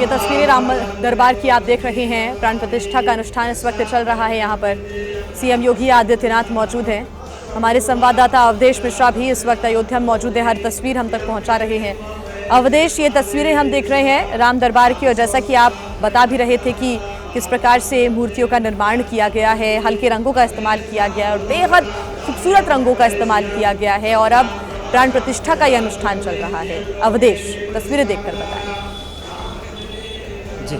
ये तस्वीरें राम दरबार की आप देख रहे हैं। प्राण प्रतिष्ठा का अनुष्ठान इस वक्त चल रहा है। यहाँ पर सीएम योगी आदित्यनाथ मौजूद हैं। हमारे संवाददाता अवधेश मिश्रा भी इस वक्त अयोध्या में मौजूद है, हर तस्वीर हम तक पहुंचा रहे हैं। अवधेश, ये तस्वीरें हम देख रहे हैं राम दरबार की, और जैसा कि आप बता भी रहे थे कि किस प्रकार से मूर्तियों का निर्माण किया गया है, हल्के रंगों का इस्तेमाल किया गया है और बेहद खूबसूरत रंगों का इस्तेमाल किया गया है, और अब प्राण प्रतिष्ठा का यह अनुष्ठान चल रहा है। अवधेश, तस्वीरें देखकर बताएं। जी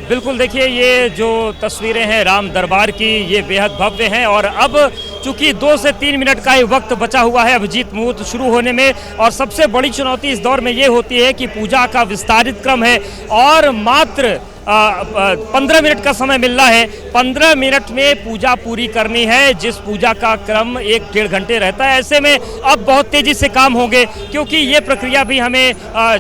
बिल्कुल, देखिए ये जो तस्वीरें हैं राम दरबार की, ये बेहद भव्य हैं। और अब चूंकि 2 से 3 मिनट का ही वक्त बचा हुआ है अभिजीत मुहूर्त शुरू होने में, और सबसे बड़ी चुनौती इस दौर में ये होती है कि पूजा का विस्तारित क्रम है और मात्र 15 मिनट का समय मिल रहा है। 15 मिनट में पूजा पूरी करनी है, जिस पूजा का क्रम 1-1.5 घंटे रहता है। ऐसे में अब बहुत तेजी से काम होंगे, क्योंकि ये प्रक्रिया भी हमें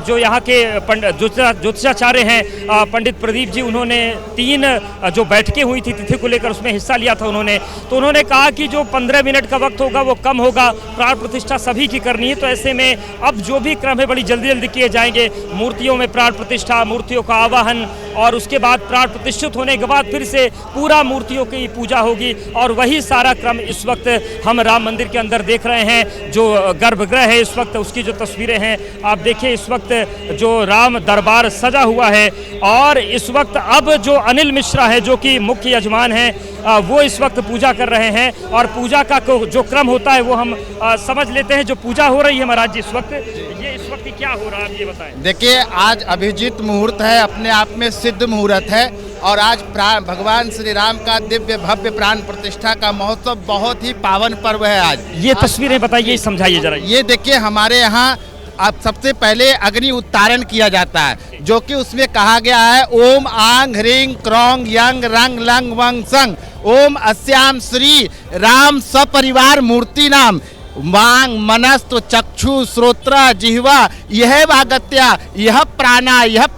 जो यहाँ के ज्योतिषाचार्य हैं पंडित प्रदीप जी, उन्होंने 3 जो बैठकें हुई थी तिथि को लेकर, उसमें हिस्सा लिया था उन्होंने। तो उन्होंने कहा कि जो 15 मिनट का वक्त होगा वो कम होगा, प्राण प्रतिष्ठा सभी की करनी है। तो ऐसे में अब जो भी क्रम है बड़ी जल्दी जल्दी किए जाएंगे। मूर्तियों में प्राण प्रतिष्ठा, मूर्तियों का आवाहन, और उसके बाद प्राण प्रतिष्ठित होने के बाद फिर से पूरा मूर्तियों की पूजा होगी। और वही सारा क्रम इस वक्त हम राम मंदिर के अंदर देख रहे हैं। जो गर्भगृह है इस वक्त, उसकी जो तस्वीरें हैं आप देखिए, इस वक्त जो राम दरबार सजा हुआ है। और इस वक्त अब जो अनिल मिश्रा है, जो कि मुख्य यजमान हैं, वो इस वक्त पूजा कर रहे हैं। और पूजा का जो क्रम होता है वो हम समझ लेते हैं। जो पूजा हो रही है महाराज जी इस वक्त क्या हो रहा है, आप ये बताएं। देखिए, आज अभिजीत मुहूर्त है, अपने आप में सिद्ध मुहूर्त है। और आज भगवान श्री राम का दिव्य भव्य प्राण प्रतिष्ठा का महोत्सव, बहुत ही पावन पर्व है आज। ये तस्वीरें बताइए, समझाइए जरा। ये देखिए, हमारे यहाँ अब सबसे पहले अग्नि उत्तारण किया जाता है, जो कि उसमें कहा गया है ओम आंग ह्रीं क्रौंग यंग रंग लंग वंग संग ओम अस्याम श्री राम सपरिवार मूर्ति नाम वांग मनस्तु चक्षु श्रोत्र जिह्वा यह वागत्या यह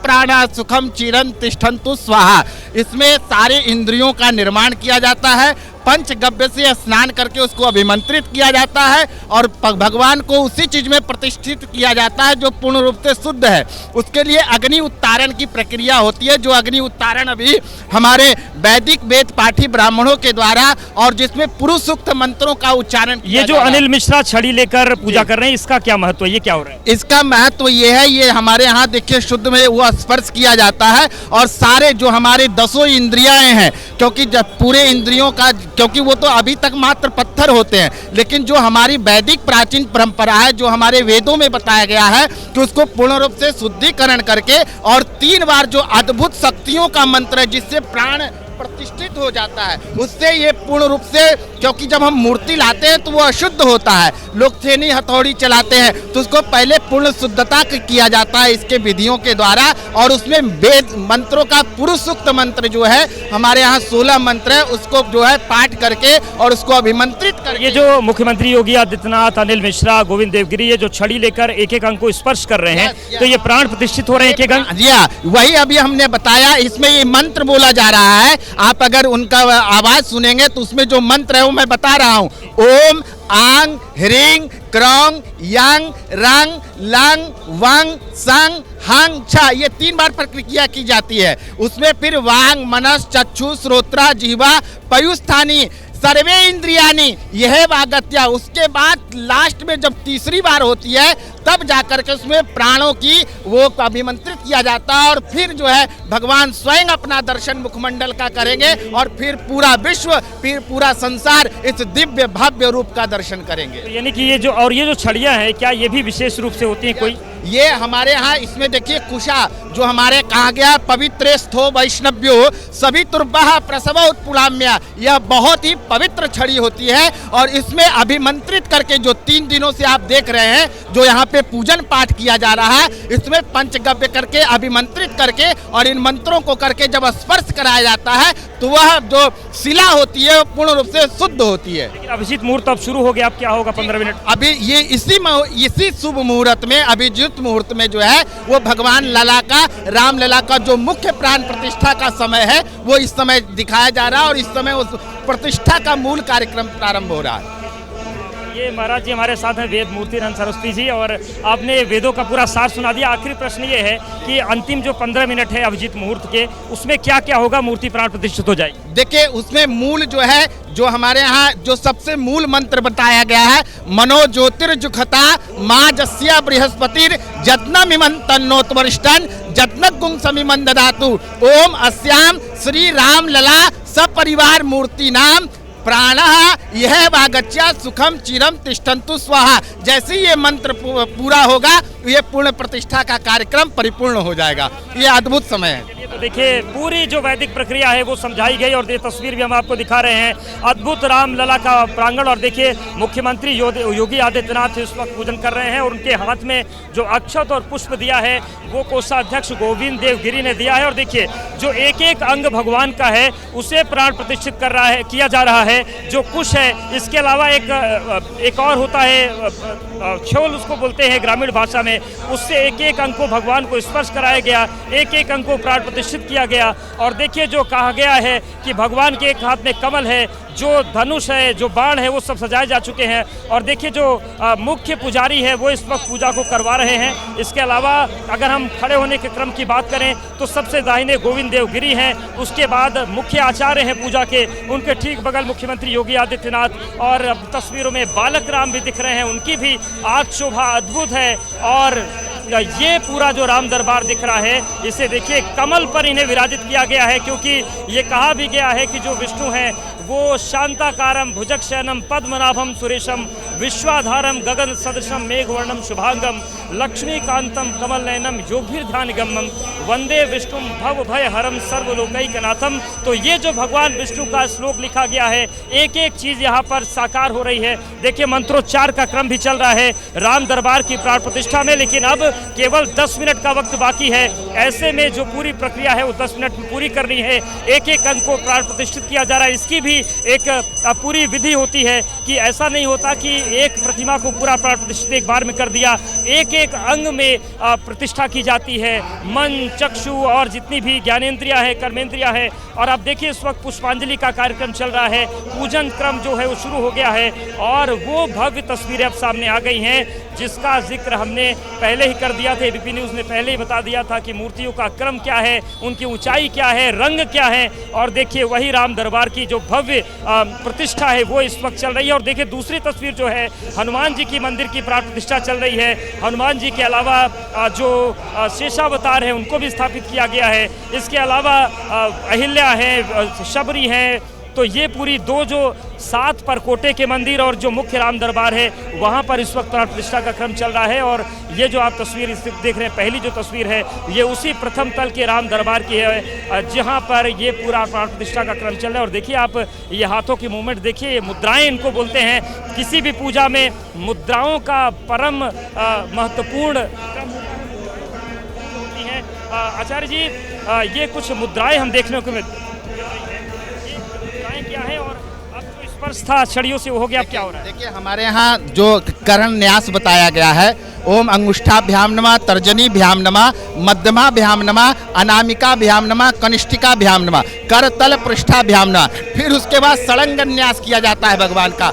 प्राणा सुखम चिरं तिष्ठन्तु स्वाहा। इसमें सारे इंद्रियों का निर्माण किया जाता है। पंचगव्य से स्नान करके उसको अभिमंत्रित किया जाता है और भगवान को उसी चीज में प्रतिष्ठित किया जाता है जो पूर्ण रूप से शुद्ध है। उसके लिए अग्नि उत्तारण की प्रक्रिया होती है, जो अग्नि उत्तारण अभी हमारे वैदिक वेद पाठी ब्राह्मणों के द्वारा, और जिसमें पुरुष सूक्त मंत्रों का उच्चारण। ये जो अनिल मिश्रा छड़ी लेकर पूजा कर रहे हैं, इसका क्या महत्व है, ये क्या हो रहा है? इसका महत्व ये है, ये हमारे यहाँ देखिए शुद्ध में वो स्पर्श किया जाता है, और सारे जो हमारे 10 इंद्रियाएं हैं, क्योंकि जब पूरे इंद्रियों का, क्योंकि वो तो अभी तक मात्र पत्थर होते हैं, लेकिन जो हमारी वैदिक प्राचीन परंपरा है, जो हमारे वेदों में बताया गया है कि उसको पूर्ण रूप से शुद्धिकरण करके और 3 बार जो अद्भुत शक्तियों का मंत्र है जिससे प्राण प्रतिष्ठित हो जाता है, उससे ये पूर्ण रूप से, क्योंकि जब हम मूर्ति लाते हैं तो वो अशुद्ध होता है, लोग छेनी हथौड़ी चलाते हैं, तो उसको पहले पूर्ण शुद्धता किया जाता है इसके विधियों के द्वारा। और उसमें वेद मंत्रों का पुरुष सूक्त मंत्र जो है, हमारे यहाँ 16 मंत्र है, उसको जो है पाठ करके और उसको अभिमंत्रित करके। ये जो मुख्यमंत्री योगी आदित्यनाथ, अनिल मिश्रा, गोविंद देवगिरी, ये जो छड़ी लेकर एक अंग को स्पर्श कर रहे हैं, तो ये प्राण प्रतिष्ठित हो रहे हैं एक अंग। जी हाँ, वही अभी हमने बताया। इसमें ये मंत्र बोला जा रहा है, आप अगर उनका आवाज सुनेंगे तो उसमें जो मंत्र है वो मैं बता रहा हूँ। ओम आंग ह्रीं क्रौंग यंग रंग लंग वंग संग हंग छा, ये 3 बार प्रक्रिया की जाती है। उसमें फिर वांग मनस चक्षु श्रोत्र जिह्वा पयुस्थानी सर्वे इंद्रियानी यह वागत्या, उसके बाद लास्ट में जब तीसरी बार होती है तब जाकर के उसमें प्राणों की वो अभिमंत्रित किया जाता है, और फिर जो है भगवान स्वयं अपना दर्शन मुखमंडल का करेंगे, और फिर पूरा विश्व, फिर पूरा संसार इस दिव्य भव्य रूप का दर्शन करेंगे। तो यानी कि ये जो छड़ियाँ हैं, क्या ये भी विशेष रूप से होती हैं कोई? ये हमारे यहाँ इसमें देखिए कुशा, जो हमारे कहा गया पवित्र स्थो वैष्णव्यो सभी तुर्बा प्रसव उत्पुलाम्या, यह बहुत ही पवित्र छड़ी होती है। और इसमें अभिमंत्रित करके जो 3 दिनों से आप देख रहे हैं, जो यहाँ पे पूजन पाठ किया जा रहा है, इसमें पंचगव्य करके अभिमंत्रित करके और इन मंत्रों को करके जब स्पर्श कराया जाता है तो वह जो शिला होती है पूर्ण रूप से शुद्ध होती है। लेकिन अभिजीत मुहूर्त अब शुरू हो गया, अब क्या होगा 15 मिनट? अभी ये इसी शुभ मुहूर्त में, अभिजीत मुहूर्त में जो है वो भगवान लला का, राम लला का जो मुख्य प्राण प्रतिष्ठा का समय है, वो इस समय दिखाया जा रहा है, और इस समय उस प्रतिष्ठा का मूल कार्यक्रम प्रारंभ हो रहा है। ये महाराज जी हमारे साथ हैं वेद मूर्तिनंद सरस्वती जी, और आपने वेदों का पूरा सार सुना दिया। आखिरी प्रश्न ये है कि अंतिम जो 15 मिनट है अभिजीत मुहूर्त के, उसमें क्या क्या होगा, मूर्ति प्राण प्रतिष्ठित हो जाएगी? देखिए उसमें मूल जो है, जो हमारे यहाँ जो सबसे मूल मंत्र बताया गया है, मनो ज्योतिर्जुखता माँ जस्या बृहस्पतिर जत्नमिमं तन्नोतवरिष्ठन् जत्नकुं समिमं ददातु। ओम अस्याम श्री राम लला सपरिवार मूर्ति नाम प्राणः यह वागच्या सुखम चिरम तिष्ठन्तु स्वाहा। जैसे ये मंत्र पूरा होगा, ये पूर्ण प्रतिष्ठा का कार्यक्रम परिपूर्ण हो जाएगा। ये अद्भुत समय है। तो देखिए पूरी जो वैदिक प्रक्रिया है वो समझाई गई, और ये तस्वीर भी हम आपको दिखा रहे हैं, अद्भुत रामलला का प्रांगण। और देखिए मुख्यमंत्री योगी आदित्यनाथ इस वक्त पूजन कर रहे हैं, और उनके हाथ में जो अक्षत और पुष्प दिया है वो कोषाध्यक्ष गोविंद देव गिरी ने दिया है। और देखिए जो एक एक अंग भगवान का है उसे प्राण प्रतिष्ठित किया जा रहा है। जो कुश है, इसके अलावा एक और होता है छोल उसको बोलते हैं ग्रामीण भाषा में, उससे एक एक अंग को भगवान को स्पर्श कराया गया, एक एक अंग को प्राण प्रतिष्ठित किया गया। और देखिए जो कहा गया है कि भगवान के एक हाथ में कमल है, जो धनुष है, जो बाण है, वो सब सजाए जा चुके हैं। और देखिए जो मुख्य पुजारी है वो इस वक्त पूजा को करवा रहे हैं। इसके अलावा अगर हम खड़े होने के क्रम की बात करें तो सबसे दाहिने गोविंद देव गिरी हैं, उसके बाद मुख्य आचार्य हैं पूजा के, उनके ठीक बगल मुख्यमंत्री योगी आदित्यनाथ, और तस्वीरों में बालक राम भी दिख रहे हैं, उनकी भी आज शोभा अद्भुत है। और ये पूरा जो राम दरबार दिख रहा है, इसे देखिए कमल पर इन्हें विराजित किया गया है, क्योंकि ये कहा भी गया है कि जो विष्णु हैं वो शांताकारम भुजगशयनम पद्मनाभम सुरेशम विश्वाधारम गगन सदृशम मेघवर्णम शुभांगम लक्ष्मीकांतम कमल नयनम योगिर्ध्यानगम्यम वंदे विष्णु भव भय हरम सर्वलोकैकनाथम। तो ये जो भगवान विष्णु का श्लोक लिखा गया है, एक एक चीज़ यहाँ पर साकार हो रही है। देखिए मंत्रोच्चार का क्रम भी चल रहा है राम दरबार की प्राण प्रतिष्ठा में, लेकिन अब केवल 10 मिनट का वक्त बाकी है। ऐसे में जो पूरी प्रक्रिया है वो 10 मिनट में पूरी करनी है। एक एक अंग को प्राण प्रतिष्ठित किया जा रहा है। इसकी भी एक पूरी विधि होती है कि ऐसा नहीं होता कि एक प्रतिमा को पूरा प्राण प्रतिष्ठित एक बार में कर दिया, एक एक अंग में प्रतिष्ठा की जाती है, मन, चक्षु और जितनी भी ज्ञानेंद्रियां है, कर्मेंद्रियां है। और आप देखिए इस वक्त पुष्पांजलि का कार्यक्रम चल रहा है, पूजन क्रम जो है वो शुरू हो गया है, और वो भव्य तस्वीरें अब सामने आ गई हैं जिसका जिक्र हमने पहले ही कर दिया था। एबीपी न्यूज़ ने पहले ही बता दिया था कि मूर्तियों का क्रम क्या है, उनकी ऊंचाई क्या है, रंग क्या है। और देखिए वही राम दरबार की जो भव्य प्रतिष्ठा है वो इस वक्त चल रही है। और देखिए दूसरी तस्वीर जो है हनुमान जी की मंदिर की प्राण प्रतिष्ठा चल रही है। हनुमान जी के अलावा जो शेषावतार है उनको भी स्थापित किया गया है। इसके अलावा अहिल्या है, शबरी है। तो ये पूरी दो जो 7 परकोटे के मंदिर और जो मुख्य राम दरबार है वहाँ पर इस वक्त प्राण प्रतिष्ठा का क्रम चल रहा है। और ये जो आप तस्वीर देख रहे हैं, पहली जो तस्वीर है ये उसी प्रथम तल के राम दरबार की है जहाँ पर ये पूरा प्राण प्रतिष्ठा का क्रम चल रहा है। और देखिए आप ये हाथों की मूवमेंट देखिए, ये मुद्राएं इनको बोलते हैं। किसी भी पूजा में मुद्राओं का परम महत्वपूर्ण क्रम होती है। आचार्य जी ये कुछ मुद्राएं हम देखने को मिलती क्या है, और अब जो स्पर्श था छड़ियों से वो हो गया, अब क्या हो रहा है? देखिए हमारे यहाँ जो करण न्यास बताया गया है, ओम अंगुष्ठाभ्याम नमः, तर्जनीभ्याम नमः, मध्यमाभ्याम नमः, अनामिकाभ्याम नमः, कनिष्ठिकाभ्याम नमः, करतल पृष्ठाभ्याम नमः। फिर उसके बाद सड़ंग न्यास किया जाता है भगवान का।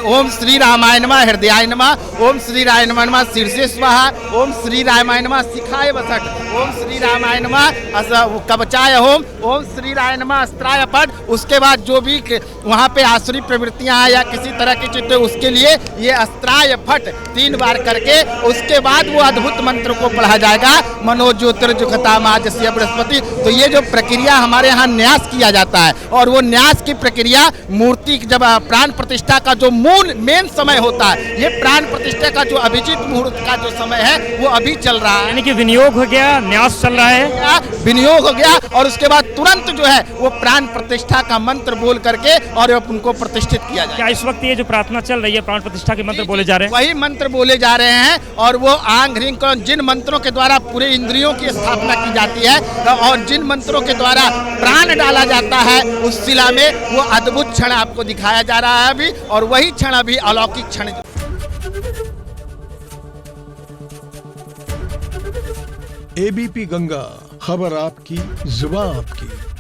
ओम श्री रामाय नमः हृदयाय नमः, ओम श्री राय नमः शीर्षे स्वाहा, ओम श्री रामाय नमः शिखाय वसट, ओम श्री रामाय नमः कवचाय होम, ओम श्री राय नमः अस्त्राय पट। उसके बाद जो भी वहाँ पे आसुरी प्रवृत्तियाँ हैं या किसी तरह की चित्त, उसके लिए ये अस्त्राय फट 3 बार करके उसके बाद वो अद्भुत मंत्र को पढ़ा जाएगा, मनो ज्योतिर्जुखता माँ जस्या बृहस्पति। तो ये जो प्रक्रिया हमारे यहाँ न्यास किया जाता है, और वो न्यास की प्रक्रिया मूर्ति जब प्राण प्रतिष्ठा का जो मूल मेन समय होता है, ये प्राण प्रतिष्ठा का जो अभिजीत मुहूर्त का जो समय है वो अभी चल रहा है। यानी कि विनियोग हो गया, न्यास चल रहा है, विनियोग हो गया, और उसके बाद तुरंत जो है वो प्राण प्रतिष्ठा का मंत्र बोल करके और उनको प्रतिष्ठित किया जाए। क्या इस वक्त ये जो प्रार्थना चल रही है प्राण प्रतिष्ठा के मंत्र बोले जा रहे हैं? वही मंत्र बोले जा रहे हैं, और वो आंग ह्रीं क्रों जिन मंत्रों के द्वारा पूरे इंद्रियों की स्थापना की जाती है और जिन मंत्रों के द्वारा प्राण डाला जाता है उस शिला में वो अद्भुत क्षण आपको दिखाया जा रहा है अभी, और वही क्षण अभी अलौकिक क्षण। एबीपी गंगा, खबर आपकी, जुबान आपकी।